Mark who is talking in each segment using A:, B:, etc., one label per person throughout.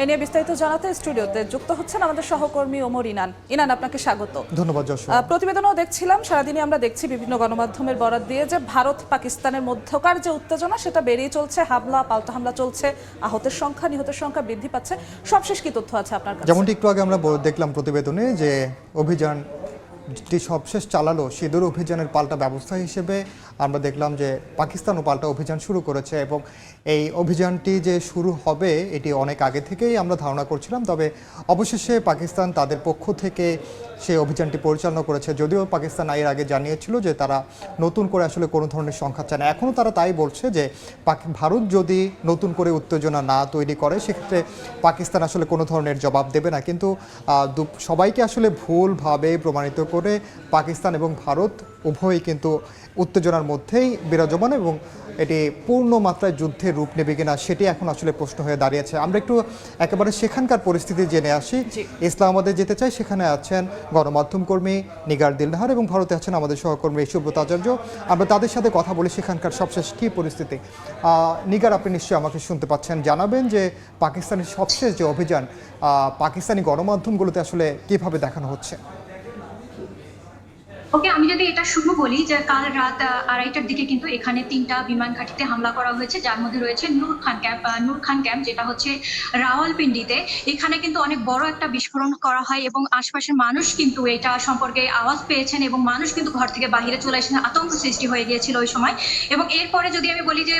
A: এ নিয়ে বিস্তারিত জানাতে স্টুডিওতে যুক্ত হচ্ছেন আমাদের সহকর্মী ওমর ইনান। ইনান, আপনাকে স্বাগত।
B: ধন্যবাদ যশোর।
A: প্রতিবেদনও দেখছিলাম, সারাদিনই আমরা দেখছি বিভিন্ন গণমাধ্যমের বরাত দিয়ে যে ভারত পাকিস্তানের মধ্যকার যে উত্তেজনা সেটা বেড়েই চলছে, হামলা পাল্টা হামলা চলছে, আহতের সংখ্যা নিহতের সংখ্যা বৃদ্ধি পাচ্ছে। সবশেষ কি তথ্য আছে আপনার কাছে?
B: যেমনটি একটু আগে আমরা দেখলাম প্রতিবেদনে যে অভিযান সবশেষ চালালো, সিঁদুর অভিযানের পাল্টা ব্যবস্থা হিসেবে আমরা দেখলাম যে পাকিস্তানও পাল্টা অভিযান শুরু করেছে এবং এই অভিযানটি যে শুরু হবে এটি অনেক আগে থেকেই আমরা ধারণা করছিলাম। তবে অবশেষে পাকিস্তান তাদের পক্ষ থেকে সেই অভিযানটি পরিচালনা করেছে, যদিও পাকিস্তান এর আগে জানিয়েছিল যে তারা নতুন করে আসলে কোনো ধরনের সংখ্যা চায় না। এখনও তারা তাই বলছে যে ভারত যদি নতুন করে উত্তেজনা না তৈরি করে সেক্ষেত্রে পাকিস্তান আসলে কোনো ধরনের জবাব দেবে না। কিন্তু সবাইকে আসলে ভুলভাবে প্রমাণিত করে পাকিস্তান এবং ভারত উভয়ই কিন্তু উত্তেজনার মধ্যেই বিরাজমান এবং এটি পূর্ণ মাত্রায় যুদ্ধের রূপ নেবে কিনা সেটি এখন আসলে প্রশ্ন হয়ে দাঁড়িয়েছে। আমরা একটু একেবারে সেখানকার পরিস্থিতি জেনে আসি। ইসলামাবাদে যেতে চাই, সেখানে আছেন গণমাধ্যম কর্মী নিগার দিলনাহার এবং ভারতে আছেন আমাদের সহকর্মী সুব্রত আচার্য। আমরা তাদের সাথে কথা বলি সেখানকার সবশেষ কী পরিস্থিতি। নিগার, আপনি নিশ্চয়ই আমাকে শুনতে পাচ্ছেন, জানাবেন যে পাকিস্তানের সবশেষ যে অভিযান পাকিস্তানি গণমাধ্যমগুলোতে আসলে কিভাবে দেখানো হচ্ছে।
C: ওকে, আমি যদি এটা শুরু বলি যে কাল রাত 2:30টার দিকে কিন্তু এখানে 3টা বিমান ঘাঁটিতে হামলা করা হয়েছে, যার মধ্যে রয়েছে নূর খান ক্যাম্প যেটা হচ্ছে রাওয়ালপিন্ডিতে। এখানে কিন্তু অনেক বড় একটা বিস্ফোরণ করা হয় এবং আশপাশের মানুষ কিন্তু এটা সম্পর্কে আওয়াজ পেয়েছেন এবং মানুষ কিন্তু ঘর থেকে বাইরে চলে এসেছেন, আতঙ্ক সৃষ্টি হয়ে গিয়েছিল ওই সময়। এবং এরপরে যদি আমি বলি যে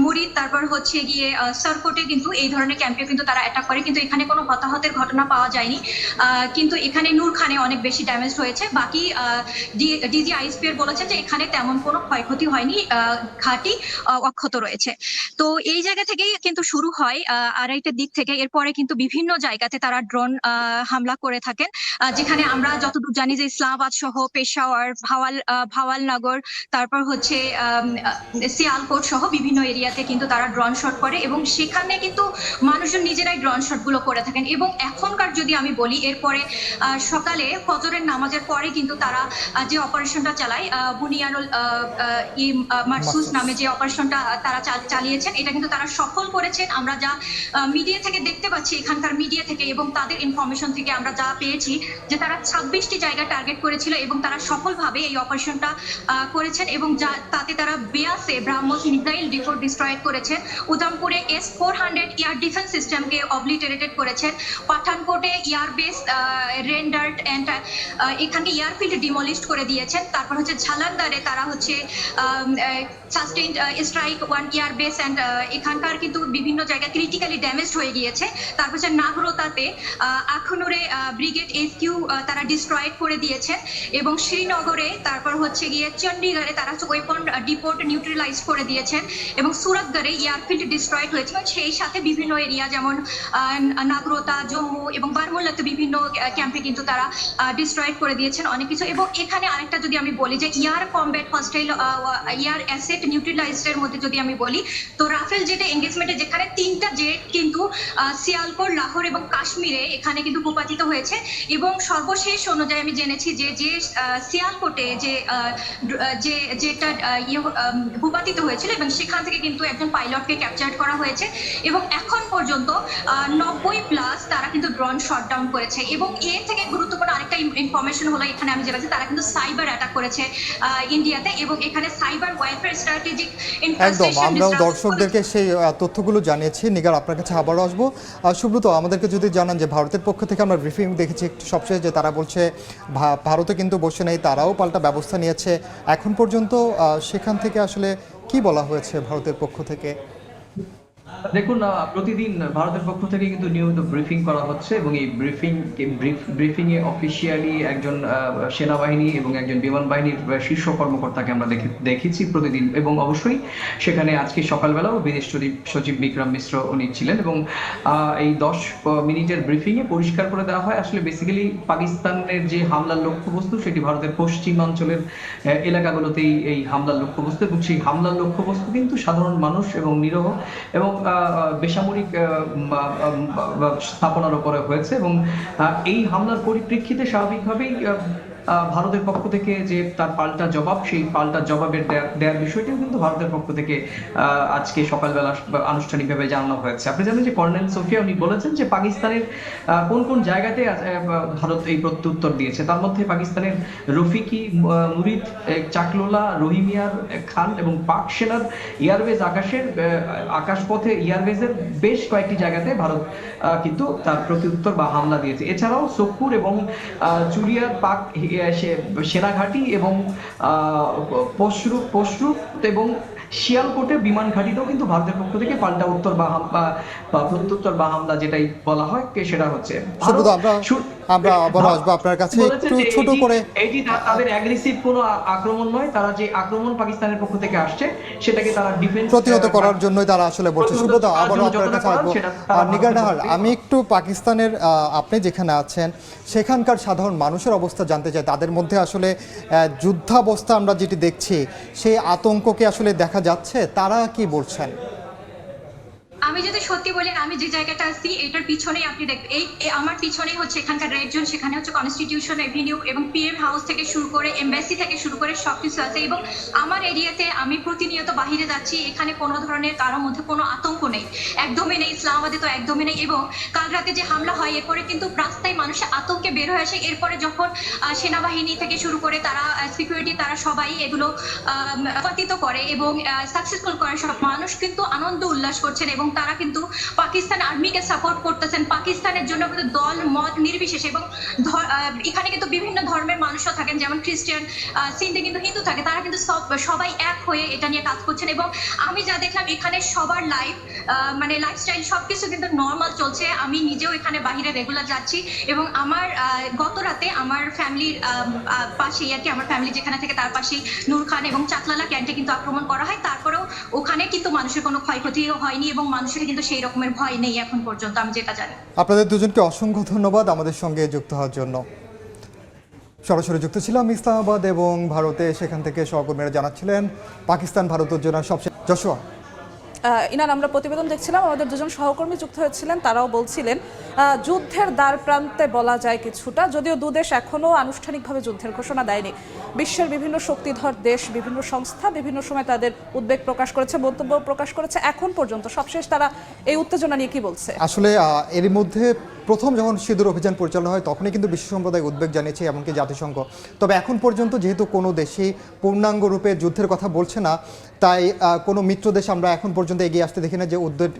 C: মুরিদ, তারপর হচ্ছে গিয়ে সারকোটে কিন্তু এই ধরনের ক্যাম্পে কিন্তু তারা অ্যাটাক করে, কিন্তু এখানে কোনো হতাহতের ঘটনা পাওয়া যায়নি। কিন্তু এখানে নূর খানে অনেক বেশি ড্যামেজ হয়েছে। বাকি ডিজিআইএসপির বলেছেন যে এখানে তেমন কোনো ক্ষয়ক্ষতি হয়নি, ঘাঁটি অক্ষত রয়েছে। তো এই জায়গা থেকেই কিন্তু শুরু হয় 2:30টার দিক থেকে। এরপরে কিন্তু বিভিন্ন জায়গাতে তারা ড্রোন হামলা করে থাকেন, যেখানে আমরা যতদূর জানি যে ইসলামাবাদ সহ পেশাওয়ার, ভাওয়ালনগর, তারপর হচ্ছে সিয়ালকোট সহ বিভিন্ন এরিয়াতে কিন্তু তারা ড্রোন শট করে এবং সেখানে কিন্তু মানুষজন নিজেরাই ড্রোন শট গুলো করে থাকেন। এবং এখনকার যদি আমি বলি, এরপরে সকালে ফজরের নামাজের পরে কিন্তু তারা যে অপারেশনটা চালায়, বুনিয়ানুল মারসুস নামে যে অপারেশনটা তারা চালিয়েছেন, এটা কিন্তু তারা সফল করেছেন। আমরা যা মিডিয়া থেকে দেখতে পাচ্ছি, এখানকার মিডিয়া থেকে এবং তাদের ইনফরমেশন থেকে আমরা যা পেয়েছি যে তারা 26টি জায়গা টার্গেট করেছিল এবং তারা সফলভাবে এই অপারেশনটা করেছেন এবং তাতে তারা বেয়াসে ব্রাহ্মস মিসাইল ডিপো ডিস্ট্রয় করেছেন, উধামপুরে S-400 এয়ার ডিফেন্স সিস্টেমকে অবলিটারেটেড করেছেন, পাঠানকোটে এয়ারবেস রেন্ডার্ড এন্ড এখানে এয়ারফিল্ড ডিমলিশড করে দিয়েছেন। তারপর হচ্ছে ঝালান্দারে তারা হচ্ছে সাস্টেইনড স্ট্রাইক 1 এয়ারবেস এন্ড এখানকার কিন্তু বিভিন্ন জায়গা ক্রিটিক্যালি ড্যামেজড হয়ে গিয়েছে। তারপর হচ্ছে নাগরোতাতে আখনুরে ব্রিগেড HQ তারা ডিস্ট্রয়েড করে দিয়েছেন এবং শ্রীনগরে, তারপর হচ্ছে গিয়ে চণ্ডীগড়ে তারা ওয়েপন ডিপোর্ট নিউট্রালাইজ করে দিয়েছেন এবং সুরতগড়ে এয়ারফিল্ড ডিস্ট্রয়েড হয়েছে। সেই সাথে বিভিন্ন এরিয়া যেমন নাগরোতা, জম্মু এবং বারমুল্লাতে বিভিন্ন ক্যাম্পে কিন্তু তারা ডিস্ট্রয়েড করে দিয়েছেন অনেক কিছু। এবং এখানে আরেকটা যদি আমি বলি যে air combat hostile air asset নিউট্রালাইজডের মধ্যে যদি আমি বলি, তো রাফেল জেটে এনগেজমেন্টে যেখানে 3টা জেট কিন্তু সিয়ালকোট, লাহোর এবং কাশ্মীরে এখানে কিন্তু ভূপাতিত হয়েছে। এবং সর্বশেষ অনুযায়ী আমি জেনেছি যে সিয়ালকোটে যেটা ভূপাতিত হয়েছিল এবং সেখান থেকে কিন্তু একজন পাইলটকে ক্যাপচার করা হয়েছে এবং এখন পর্যন্ত 90+ তারা কিন্তু ড্রোন শট ডাউন করেছে। এবং এর থেকে গুরুত্বপূর্ণ আরেকটা ইনফরমেশন হলো, এখানে আমি যেটা তারা কিন্তু সাইবার অ্যাটাক করেছে ইন্ডিয়াতে এবং এখানে সাইবার ওয়ারফেয়ার স্ট্র্যাটেজিক
B: একদম আমরাও দর্শকদেরকে সেই তথ্যগুলো জানিয়েছি। নিগার, আপনার কাছে আবারও আসবো। সুব্রত, আমাদেরকে যদি জানান যে ভারতের পক্ষ থেকে আমরা ব্রিফিং দেখেছি একটু সবশেষ যে তারা বলছে ভারতে কিন্তু বসে নেই, তারাও পাল্টা ব্যবস্থা নিয়েছে। এখন পর্যন্ত সেখান থেকে আসলে কি বলা হয়েছে ভারতের পক্ষ থেকে?
D: দেখুন, প্রতিদিন ভারতের পক্ষ থেকে কিন্তু নিয়মিত ব্রিফিং করা হচ্ছে এবং এই ব্রিফিং এ অফিসিয়ালি একজন সেনাবাহিনী এবং একজন বিমান বাহিনীর শীর্ষ কর্মকর্তাকে আমরা দেখেছি প্রতিদিন। এবং অবশ্যই সেখানে আজকে সকালবেলাও বিদেশ সচিব বিক্রম মিশ্র উনি ছিলেন এবং এই 10 মিনিটের ব্রিফিং এ পরিষ্কার করে দেওয়া হয় আসলে বেসিক্যালি পাকিস্তানের যে হামলার লক্ষ্যবস্তু সেটি ভারতের পশ্চিমাঞ্চলের এলাকাগুলোতেই এই হামলার লক্ষ্যবস্তু এবং সেই হামলার লক্ষ্যবস্তু কিন্তু সাধারণ মানুষ এবং নিরহ এবং বেসামরিক স্থাপনার উপরে হয়েছে। এবং এই হামলার পরিপ্রেক্ষিতে স্বাভাবিকভাবেই ভারতের পক্ষ থেকে যে তার পাল্টা জবাব, সেই পাল্টা জবাবের দেওয়ার বিষয়টিও কিন্তু ভারতের পক্ষ থেকে আজকে সকালবেলা আনুষ্ঠানিকভাবে জানানো হয়েছে। আপনি জানেন যে কর্নেল সোফিয়া উনি বলেছেন যে পাকিস্তানের কোন কোন জায়গাতে ভারত এই প্রত্যুত্তর দিয়েছে। তার মধ্যে পাকিস্তানের রফিকি, মুরিদ, চাকলোলা, রহিমিয়ার খান এবং পাক সেনার এয়ারওয়েজ আকাশপথে এয়ারওয়েজের বেশ কয়েকটি জায়গাতে ভারত কিন্তু তার প্রত্যুত্তর বা হামলা দিয়েছে। এছাড়াও সোপুর এবং চুরিয়ার পাক সেনাঘাঁটি এবং পশরু এবং শিয়ালকোটে বিমান ঘাঁটিতেও কিন্তু ভারতের পক্ষ থেকে পাল্টা উত্তর বা প্রত্যুত্তর বা হামলা যেটাই বলা হয় সেটা হচ্ছে।
B: সুব্রত, আমরা আবার আসবো আপনার কাছে একটু ছোট করে।
D: এটি তাদের অ্যাগ্রেসিভ কোনো আক্রমণ নয়, তারা যে আক্রমণ পাকিস্তানের পক্ষ থেকে আসছে সেটাকে তারা ডিফেন্স
B: প্রতিহত করার জন্যই তারা আসলে বলছে। সুব্রত, আবারও আপনার কাছে আসবো। নিগার নাহার, আমি একটু পাকিস্তানের আপনি যেখানে আছেন সেখানকার সাধারণ মানুষের অবস্থা জানতে চাই। তাদের মধ্যে আসলে যুদ্ধাবস্থা আমরা যেটি দেখছি সেই আতঙ্ককে আসলে দেখা যাচ্ছে, তারা কি বলছেন?
C: আমি যদি সত্যি বলি, আমি যে জায়গাটা আছি এটার পিছনেই আপনি দেখবেন, এই আমার পিছনেই হচ্ছে এখানকার রেড জোন, সেখানে হচ্ছে কনস্টিটিউশন এভিনিউ এবং পিএম হাউস থেকে শুরু করে এমবাসি থেকে শুরু করে সবকিছু আছে। এবং আমার এরিয়াতে আমি প্রতিনিয়ত বাহিরে যাচ্ছি, এখানে কোনো ধরনের কারোর মধ্যে কোনো আতঙ্ক নেই, একদমই নেই। ইসলামাবাদে তো একদমই নেই। এবং কাল রাতে যে হামলা হয় এরপরে কিন্তু রাস্তায় মানুষের আতঙ্কে বের হয়ে আসে। এরপরে যখন সেনাবাহিনী থেকে শুরু করে তারা সিকিউরিটি, তারা সবাই এগুলো পতিত করে এবং সাকসেসফুল করে, সব মানুষ কিন্তু আনন্দ উল্লাস করছেন এবং তারা কিন্তু পাকিস্তান আর্মিকে সাপোর্ট করতেছেন, পাকিস্তানের জন্য কিন্তু দল মত নির্বিশেষে। এবং এখানে কিন্তু বিভিন্ন ধর্মের মানুষও থাকেন, যেমন খ্রিস্টান, সিন্ধে কিন্তু হিন্দু থাকে, তারা কিন্তু সবাই এক হয়ে এটা নিয়ে কাজ করছেন। এবং আমি যা দেখলাম এখানে সবার মানে লাইফস্টাইল সবকিছু কিন্তু নর্মাল চলছে। আমি নিজেও এখানে বাহিরে রেগুলার যাচ্ছি এবং আমার গত রাতে আমার ফ্যামিলির পাশেই আর কি, আমার ফ্যামিলি যেখানে থেকে তার পাশেই নূর খান এবং চাকলালা ক্যান্টে কিন্তু আক্রমণ করা হয়। তারপরেও ওখানে কিন্তু মানুষের কোনো ক্ষয়ক্ষতিও হয়নি এবং মানুষের কিন্তু সেই রকমের ভয় নেই এখন পর্যন্ত, আমি যেটা জানি।
B: আপনাদের দুজনকে অসংখ্য ধন্যবাদ আমাদের সঙ্গে যুক্ত হওয়ার জন্য। সরাসরি যুক্ত ছিলাম ইসলামাবাদ এবং ভারতে, সেখান থেকে সহকর্মীরা জানাচ্ছিলেন পাকিস্তান ভারত উত্তেজনার সবচেয়ে। যশোয়া,
A: ইনান, আমরা প্রতিবেদন দেখছিলাম, আমাদের দুজন সহকর্মী যুক্ত হয়েছিলেন, তারাও বলছিলেন যুদ্ধের দ্বার প্রান্তে বলা যায় কিছুটা, যদিও দুদেশ এখনও আনুষ্ঠানিকভাবে যুদ্ধের ঘোষণা দেয়নি। বিশ্বের বিভিন্ন শক্তিধর দেশ, বিভিন্ন সংস্থা বিভিন্ন সময় তাদের উদ্বেগ প্রকাশ করেছে, বক্তব্য প্রকাশ করেছে। এখন পর্যন্ত সবশেষ তারা এই উত্তেজনা নিয়ে কি বলছে?
B: আসলে এর মধ্যে প্রথম যখন সিঁদুর অভিযান পরিচালনা হয় তখনই কিন্তু বিশ্ব সম্প্রদায় উদ্বেগ জানিয়েছে, এমনকি জাতিসংঘ। তবে এখন পর্যন্ত যেহেতু কোনো দেশই পূর্ণাঙ্গ রূপে যুদ্ধের কথা বলছে না, তাই কোনো মিত্র দেশ আমরা এখন পর্যন্ত এগিয়ে আসতে দেখি না যে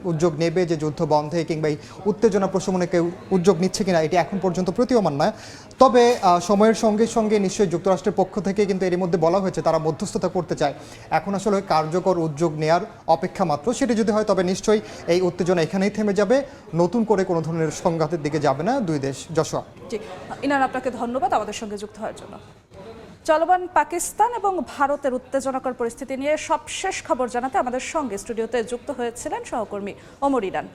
B: উদ্যোগ নেবে, যে যুদ্ধ বন্ধে কিংবা এই উত্তেজনা প্রশমনে কেউ উদ্যোগ নিচ্ছে কিনা, এটি এখন পর্যন্ত প্রতীয়মান নয়। তবে সময়ের সঙ্গে সঙ্গে নিশ্চয়ই যুক্তরাষ্ট্রের পক্ষ থেকে কিন্তু এর মধ্যে বলা হয়েছে তারা মধ্যস্থতা করতে চায়। এখন আসলে কার্যকর উদ্যোগ নেয়ার অপেক্ষা মাত্র। সেটি যদি হয় তবে নিশ্চয়ই এই উত্তেজনা এখানেই থেমে যাবে, নতুন করে কোনো ধরনের সংঘাতের দিকে যাবে না দুই দেশ। যশোয়া।
A: জি ইনান, আপনাকে ধন্যবাদ আমাদের সঙ্গে যুক্ত হওয়ার জন্য। চলমান পাকিস্তান এবং ভারতের উত্তেজনাকর পরিস্থিতি নিয়ে সবশেষ খবর জানাতে আমাদের সঙ্গে স্টুডিওতে যুক্ত হয়েছিলেন সহকর্মী ওমর ইরান।